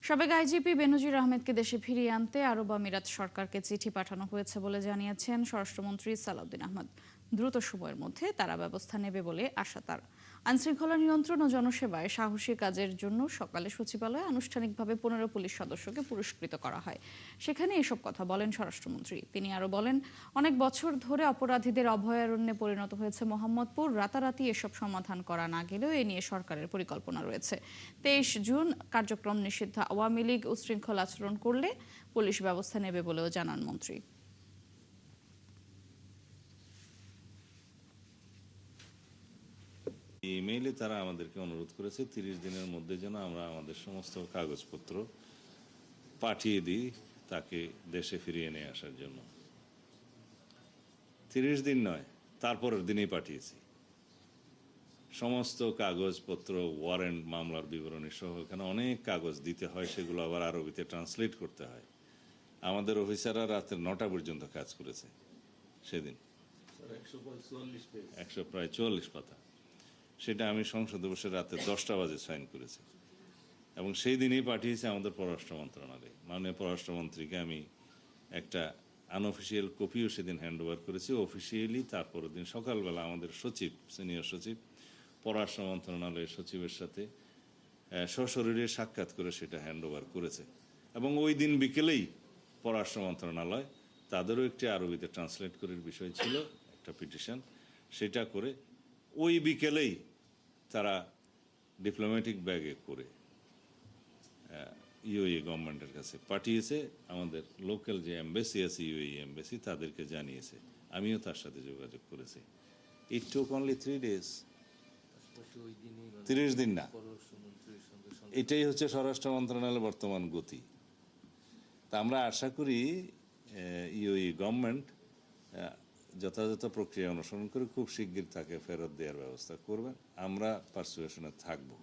সাবেক আইজিপি বেনজির আহমেদকে দেশে ফিরিয়ে আনতে আরব আমিরাত সরকারকে চিঠি পাঠানো হয়েছে বলে জানিয়েছেন স্বরাষ্ট্রমন্ত্রী সালাউদ্দিন আহমেদ। দ্রুত সময়ের মধ্যে তারা ব্যবস্থা নেবে বলে আশা তার। আইনশৃঙ্খলা নিয়ন্ত্রণ ও জনসেবায় সাহসী কাজের জন্য সকালে সচিবালয়ে আনুষ্ঠানিকভাবে 15 পুলিশ সদস্যকে পুরস্কৃত করা হয়। সেখানে এসব কথা বলেন স্বরাষ্ট্রমন্ত্রী। তিনি আরও বলেন, অনেক বছর ধরে অপরাধীদের অভয়ারণ্যে পরিণত হয়েছে মোহাম্মদপুর। রাতারাতি এসব সমাধান করা না গেলেও এ নিয়ে সরকারের পরিকল্পনা রয়েছে। 23 জুন কার্যক্রম নিষিদ্ধ আওয়ামী লীগ উশৃঙ্খল আচরণ করলে পুলিশ ব্যবস্থা নেবে বলেও জানান মন্ত্রী। ইমেইলে তারা আমাদেরকে অনুরোধ করেছে 30 দিনের মধ্যে যেন আমরা আমাদের সমস্ত কাগজপত্র পাঠিয়ে দিই তাকে দেশে ফিরিয়ে নিয়ে আসার জন্য। 30 দিন নয়, তারপরের দিনেই পাঠিয়েছি। সমস্ত কাগজপত্র, ওয়ারেন্ট, মামলার বিবরণী সহ এখানে অনেক কাগজ দিতে হয়, সেগুলো আবার আরবিতে ট্রান্সলেট করতে হয়। আমাদের অফিসাররা রাতের 9টা পর্যন্ত কাজ করেছে সেদিন, 144 পাতা। সেটা আমি সংসদে বসে রাতে 10টা বাজে সাইন করেছি এবং সেই দিনেই পাঠিয়েছি আমাদের পররাষ্ট্র মন্ত্রণালয়ে। মাননীয় পররাষ্ট্রমন্ত্রীকে আমি একটা আনঅফিসিয়াল কপিও সেদিন হ্যান্ড ওভার করেছি। অফিসিয়ালি তারপরের দিন সকালবেলা আমাদের সচিব, সিনিয়র সচিব, পররাষ্ট্র মন্ত্রণালয়ের সচিবের সাথে সশরীরে সাক্ষাৎ করে সেটা হ্যান্ড ওভার করেছে এবং ওই দিন বিকেলেই পররাষ্ট্র মন্ত্রণালয় তাদেরও একটি আরবিতে ট্রান্সলেট করার বিষয় ছিল, একটা পিটিশন, সেটা করে ওই বিকেলেই তারা ডিপ্লোম্যাটিক ব্যাগে করে ইউএই গভর্নমেন্টের কাছে পাঠিয়েছে। আমাদের লোকাল যে এমবেসি আছে, ইউএই এমবেসি, তাদেরকে জানিয়েছে। আমিও তার সাথে যোগাযোগ করেছি। ইট টুক অনলি 3 days, 30 দিন না। এটাই হচ্ছে স্বরাষ্ট্র মন্ত্রণালয়ের বর্তমান গতি। তা আমরা আশা করি ইউএই গভর্নমেন্ট যথাযথ প্রক্রিয়া অনুসরণ করে খুব শিগগির তাকে ফেরত দেওয়ার ব্যবস্থা করবেন। আমরা পারসুয়েশনে থাকবো।